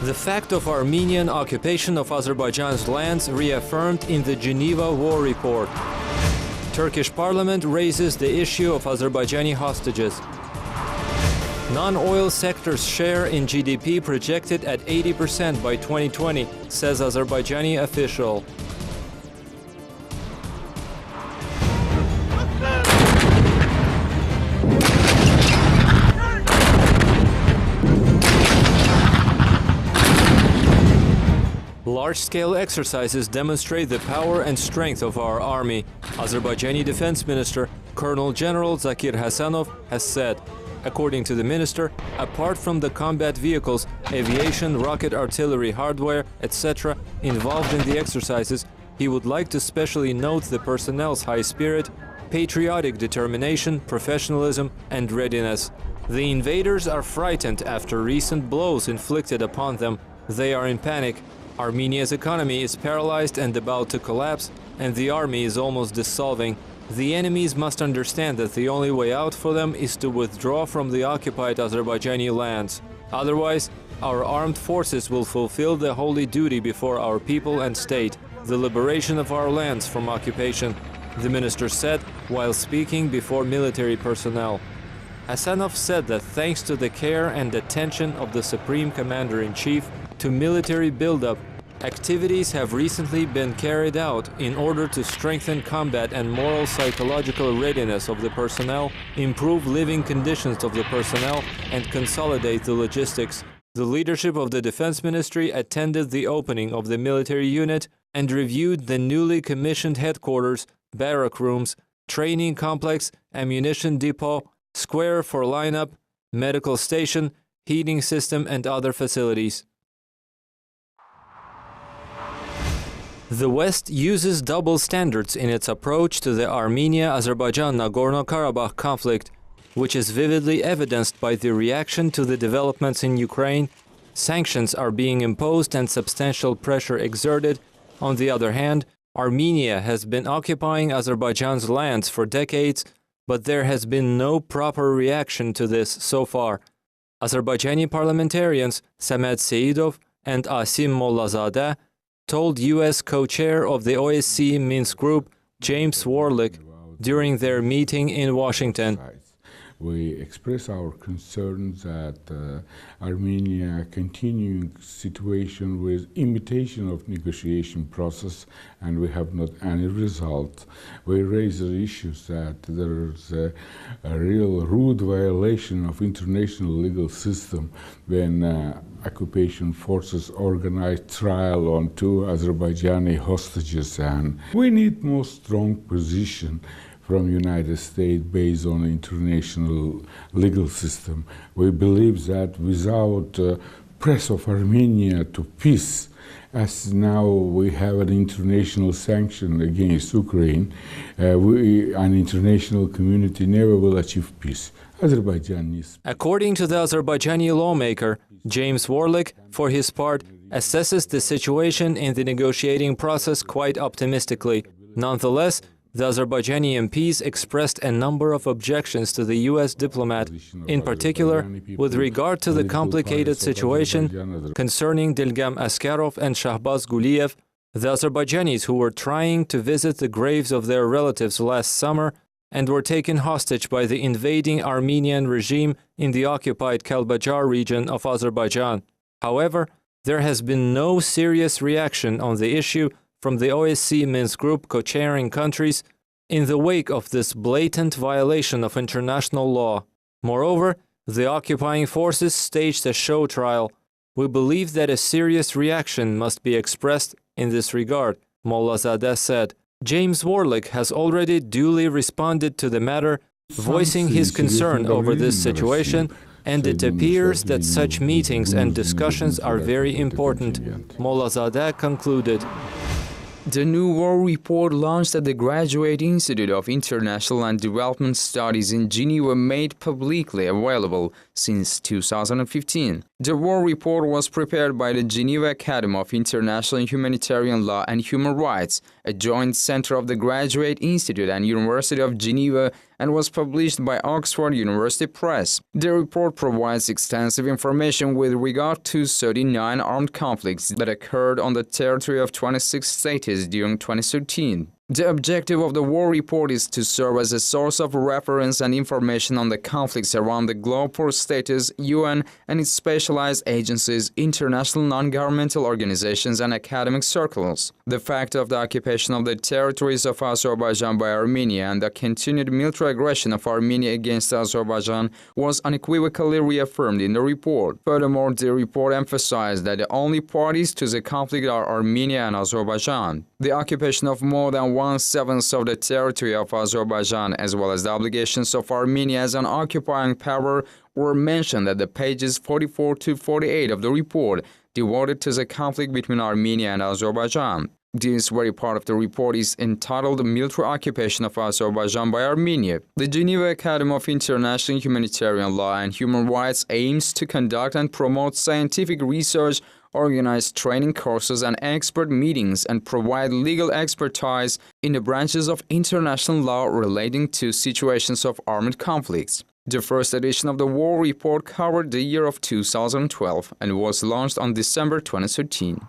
The fact of Armenian occupation of Azerbaijan's lands reaffirmed in the Geneva War Report. Turkish parliament raises the issue of Azerbaijani hostages. Non-oil sector's share in GDP projected at 80% by 2020, says Azerbaijani official. Large-scale exercises demonstrate the power and strength of our army, Azerbaijani Defense Minister Colonel General Zakir Hasanov has said. According to the minister, apart from the combat vehicles, aviation, rocket artillery, hardware, etc. involved in the exercises, he would like to specially note the personnel's high spirit, patriotic determination, professionalism, and readiness. The invaders are frightened after recent blows inflicted upon them. They are in panic. Armenia's economy is paralyzed and about to collapse, and the army is almost dissolving. The enemies must understand that the only way out for them is to withdraw from the occupied Azerbaijani lands. Otherwise, our armed forces will fulfill the holy duty before our people and state, the liberation of our lands from occupation, the minister said while speaking before military personnel. Hasanov said that thanks to the care and attention of the Supreme Commander-in-Chief to military buildup, activities have recently been carried out in order to strengthen combat and moral psychological readiness of the personnel, improve living conditions of the personnel, and consolidate the logistics. The leadership of the Defense Ministry attended the opening of the military unit and reviewed the newly commissioned headquarters, barrack rooms, training complex, ammunition depot, square for lineup, medical station, heating system, and other facilities. The West uses double standards in its approach to the Armenia-Azerbaijan-Nagorno-Karabakh conflict, which is vividly evidenced by the reaction to the developments in Ukraine. Sanctions are being imposed and substantial pressure exerted. On the other hand, Armenia has been occupying Azerbaijan's lands for decades, but there has been no proper reaction to this so far. Azerbaijani parliamentarians Samet Seidov and Asim Mollazadeh told U.S. co-chair of the OSCE Minsk Group, James Warlick, during their meeting in Washington. We express our concerns that Armenia continuing situation with imitation of negotiation process, and we have not any result. We raise the issues that there is a real rude violation of international legal system when occupation forces organize trial on 2 Azerbaijani hostages, and we need more strong position from United States based on international legal system. We believe that without press of Armenia to peace, as now we have an international sanction against Ukraine, an international community never will achieve peace. According to the Azerbaijani lawmaker, James Warlick, for his part, assesses the situation in the negotiating process quite optimistically. Nonetheless, the Azerbaijani MPs expressed a number of objections to the U.S. diplomat, in particular with regard to the complicated situation concerning Dilgam Askarov and Shahbaz Guliyev, the Azerbaijanis who were trying to visit the graves of their relatives last summer and were taken hostage by the invading Armenian regime in the occupied Kalbajar region of Azerbaijan. However, there has been no serious reaction on the issue from the OSCE Minsk Group co-chairing countries in the wake of this blatant violation of international law. Moreover, the occupying forces staged a show trial. We believe that a serious reaction must be expressed in this regard, Mollazadeh said. James Warlick has already duly responded to the matter, voicing his concern over this situation, and it appears that such meetings and discussions are very important, Mollazadeh concluded. The new war report launched at the Graduate Institute of International and Development Studies in Geneva made publicly available since 2015. The war report was prepared by the Geneva Academy of International Humanitarian Law and Human Rights, a joint center of the Graduate Institute and University of Geneva and was published by Oxford University Press. The report provides extensive information with regard to 39 armed conflicts that occurred on the territory of 26 states during 2013. The objective of the war report is to serve as a source of reference and information on the conflicts around the globe for states, UN, and its specialized agencies, international non-governmental organizations, and academic circles. The fact of the occupation of the territories of Azerbaijan by Armenia and the continued military aggression of Armenia against Azerbaijan was unequivocally reaffirmed in the report. Furthermore, the report emphasized that the only parties to the conflict are Armenia and Azerbaijan. The occupation of more than 1/7 of the territory of Azerbaijan, as well as the obligations of Armenia as an occupying power, were mentioned at the pages 44 to 48 of the report, devoted to the conflict between Armenia and Azerbaijan. This very part of the report is entitled Military Occupation of Azerbaijan by Armenia. The Geneva Academy of International Humanitarian Law and Human Rights aims to conduct and promote scientific research, organize training courses and expert meetings, and provide legal expertise in the branches of international law relating to situations of armed conflicts. The first edition of the war report covered the year of 2012 and was launched on December 2013.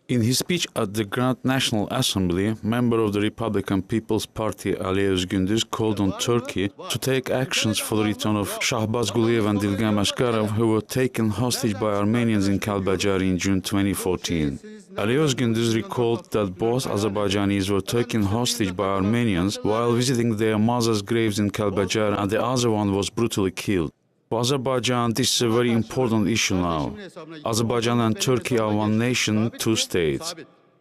In his speech at the Grand National Assembly, member of the Republican People's Party Ali Özgündüz called on Turkey to take actions for the return of Shahbaz Guliyev and Dilgam Ashkarov, who were taken hostage by Armenians in Kalbajari in June 2014. Ali Özgündüz recalled that both Azerbaijanis were taken hostage by Armenians while visiting their mothers' graves in Kalbajari, and the other one was brutally killed. For Azerbaijan, this is a very important issue now. Azerbaijan and Turkey are one nation, two states.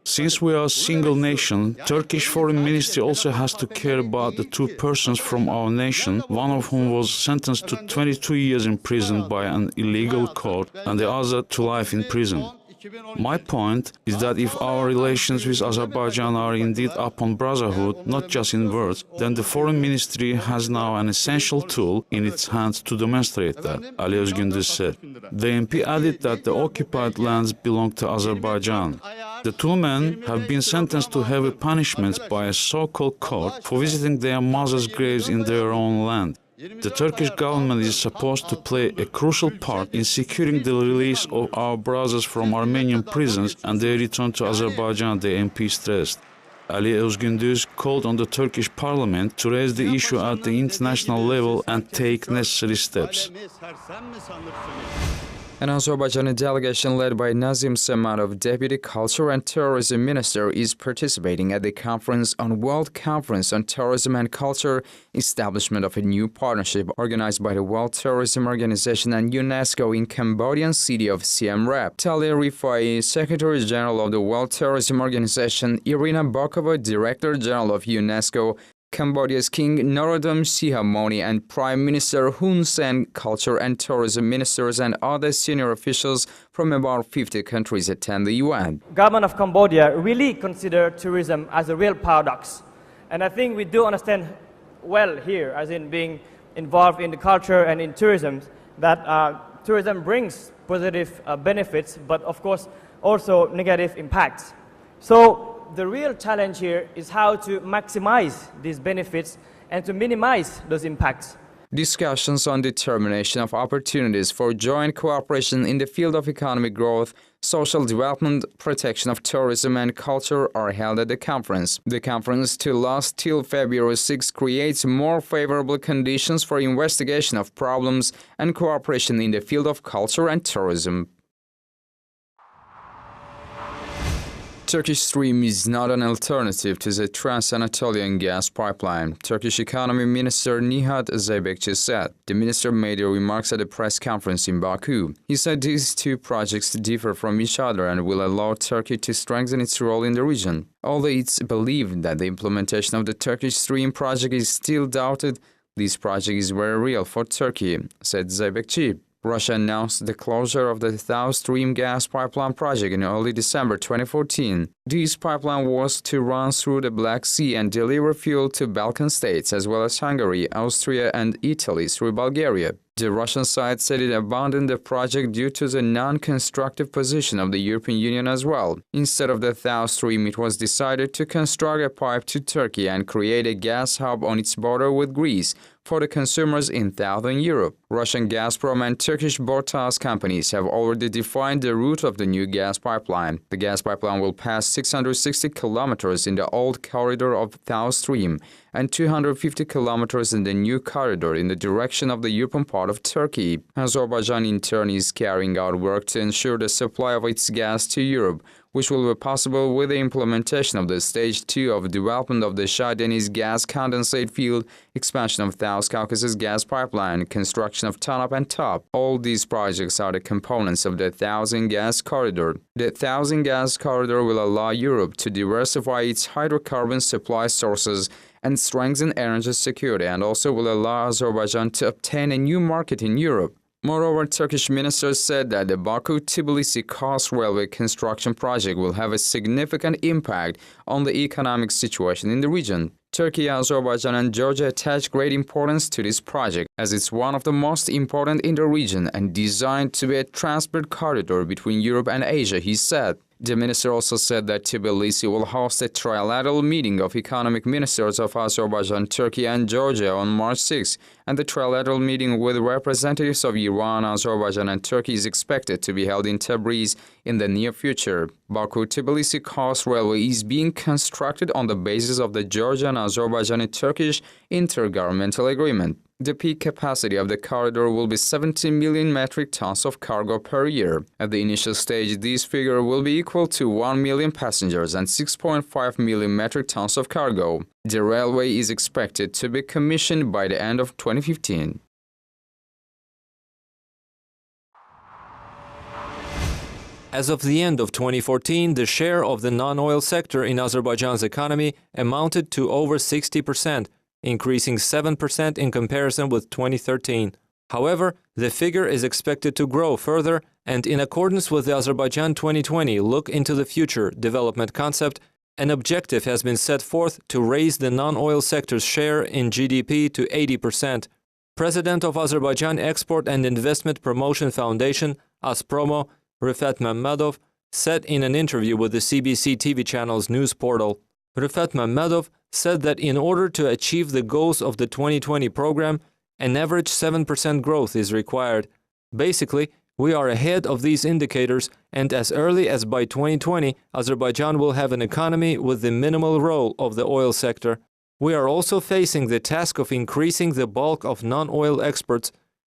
Since we are a single nation, Turkish Foreign Ministry also has to care about the two persons from our nation, one of whom was sentenced to 22 years in prison by an illegal court and the other to life in prison. My point is that if our relations with Azerbaijan are indeed upon brotherhood, not just in words, then the Foreign Ministry has now an essential tool in its hands to demonstrate that, Ali Özgündüz said. The MP added that the occupied lands belong to Azerbaijan. The two men have been sentenced to heavy punishments by a so-called court for visiting their mothers' graves in their own land. The Turkish government is supposed to play a crucial part in securing the release of our brothers from Armenian prisons and their return to Azerbaijan, the MP stressed. Ali Özgündüz called on the Turkish parliament to raise the issue at the international level and take necessary steps. An Azerbaijani delegation led by Nazim Samanov, Deputy Culture and Tourism Minister, is participating at the Conference on World Conference on Tourism and Culture, establishment of a new partnership organized by the World Tourism Organization and UNESCO in Cambodian city of Siem Reap. Talia Rifai, Secretary General of the World Tourism Organization, Irina Bokova, Director General of UNESCO, Cambodia's King Norodom Sihamoni, and Prime Minister Hun Sen, Culture and Tourism Ministers, and other senior officials from about 50 countries attend the UN. Government of Cambodia really consider tourism as a real paradox. And I think we do understand well here, as in being involved in the culture and in tourism, that tourism brings positive benefits, but of course also negative impacts. So the real challenge here is how to maximize these benefits and to minimize those impacts. Discussions on determination of opportunities for joint cooperation in the field of economic growth, social development, protection of tourism and culture are held at the conference. The conference, to last till February 6, creates more favorable conditions for investigation of problems and cooperation in the field of culture and tourism. Turkish Stream is not an alternative to the Trans-Anatolian gas pipeline, Turkish Economy Minister Nihat Zeybekci said. The minister made the remarks at a press conference in Baku. He said these two projects differ from each other and will allow Turkey to strengthen its role in the region. Although it's believed that the implementation of the Turkish Stream project is still doubted, this project is very real for Turkey, said Zeybekci. Russia announced the closure of the South Stream gas pipeline project in early December 2014. This pipeline was to run through the Black Sea and deliver fuel to Balkan states as well as Hungary, Austria and Italy through Bulgaria. The Russian side said it abandoned the project due to the non-constructive position of the European Union as well. Instead of the South Stream, it was decided to construct a pipe to Turkey and create a gas hub on its border with Greece for the consumers in southern Europe. Russian Gazprom and Turkish Bortas companies have already defined the route of the new gas pipeline. The gas pipeline will pass 660 kilometers in the old corridor of South Stream and 250 kilometers in the new corridor in the direction of the European part of Turkey. Azerbaijan in turn is carrying out work to ensure the supply of its gas to Europe, which will be possible with the implementation of the Stage 2 of development of the Shah Deniz gas condensate field, expansion of South Caucasus gas pipeline, construction of TANAP and TAP. All these projects are the components of the Thousand Gas Corridor. The Thousand Gas Corridor will allow Europe to diversify its hydrocarbon supply sources and strengthen energy security, and also will allow Azerbaijan to obtain a new market in Europe. Moreover, Turkish ministers said that the Baku-Tbilisi Kars railway construction project will have a significant impact on the economic situation in the region. Turkey, Azerbaijan and Georgia attach great importance to this project as it's one of the most important in the region and designed to be a transport corridor between Europe and Asia, he said. The minister also said that Tbilisi will host a trilateral meeting of economic ministers of Azerbaijan, Turkey and Georgia on March 6, and the trilateral meeting with representatives of Iran, Azerbaijan and Turkey is expected to be held in Tabriz in the near future. Baku-Tbilisi Kars Railway is being constructed on the basis of the Georgian, Azerbaijani-Turkish intergovernmental agreement. The peak capacity of the corridor will be 17 million metric tons of cargo per year. At the initial stage, this figure will be equal to 1 million passengers and 6.5 million metric tons of cargo. The railway is expected to be commissioned by the end of 2015. As of the end of 2014, the share of the non-oil sector in Azerbaijan's economy amounted to over 60%. Increasing 7% in comparison with 2013. However, the figure is expected to grow further, and in accordance with the Azerbaijan 2020 Look into the Future development concept, an objective has been set forth to raise the non-oil sector's share in GDP to 80%. President of Azerbaijan Export and Investment Promotion Foundation, ASPROMO, Rifat Mammadov, said in an interview with the Cibc TV channel's news portal. Rifat Mammadov said that in order to achieve the goals of the 2020 program, an average 7% growth is required. Basically, we are ahead of these indicators, and as early as by 2020, Azerbaijan will have an economy with the minimal role of the oil sector. We are also facing the task of increasing the bulk of non-oil exports,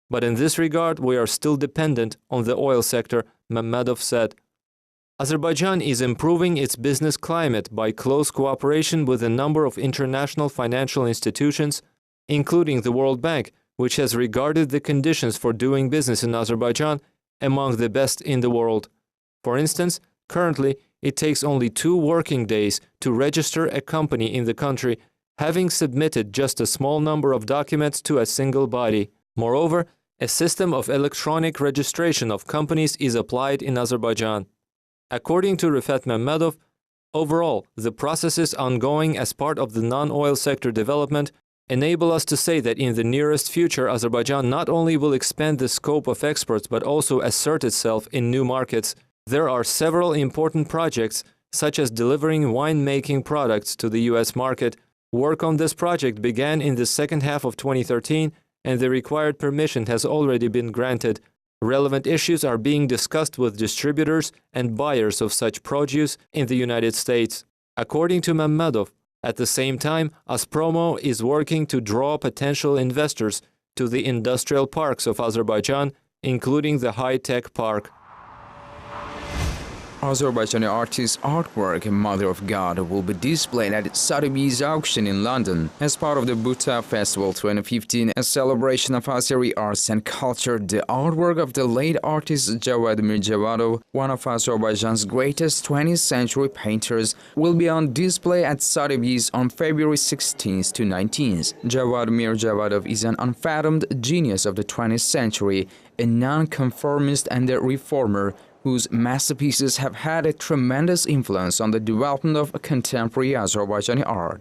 but in this regard, we are still dependent on the oil sector, Mammadov said. Azerbaijan is improving its business climate by close cooperation with a number of international financial institutions, including the World Bank, which has regarded the conditions for doing business in Azerbaijan among the best in the world. For instance, currently, it takes only 2 working days to register a company in the country, having submitted just a small number of documents to a single body. Moreover, a system of electronic registration of companies is applied in Azerbaijan. According to Rifat Mammadov, overall, the processes ongoing as part of the non-oil sector development enable us to say that in the nearest future, Azerbaijan not only will expand the scope of exports but also assert itself in new markets. There are several important projects, such as delivering winemaking products to the U.S. market. Work on this project began in the second half of 2013, and the required permission has already been granted. Relevant issues are being discussed with distributors and buyers of such produce in the United States. According to Mammadov, at the same time, ASPROMO is working to draw potential investors to the industrial parks of Azerbaijan, including the high-tech park. Azerbaijani artist's artwork, Mother of God, will be displayed at Sotheby's auction in London. As part of the Buta Festival 2015, a celebration of Azeri arts and culture, the artwork of the late artist Javad Mirjavadov, one of Azerbaijan's greatest 20th century painters, will be on display at Sotheby's on February 16th to 19th. Javad Mirjavadov is an unfathomed genius of the 20th century, a non-conformist and a reformer, whose masterpieces have had a tremendous influence on the development of contemporary Azerbaijani art.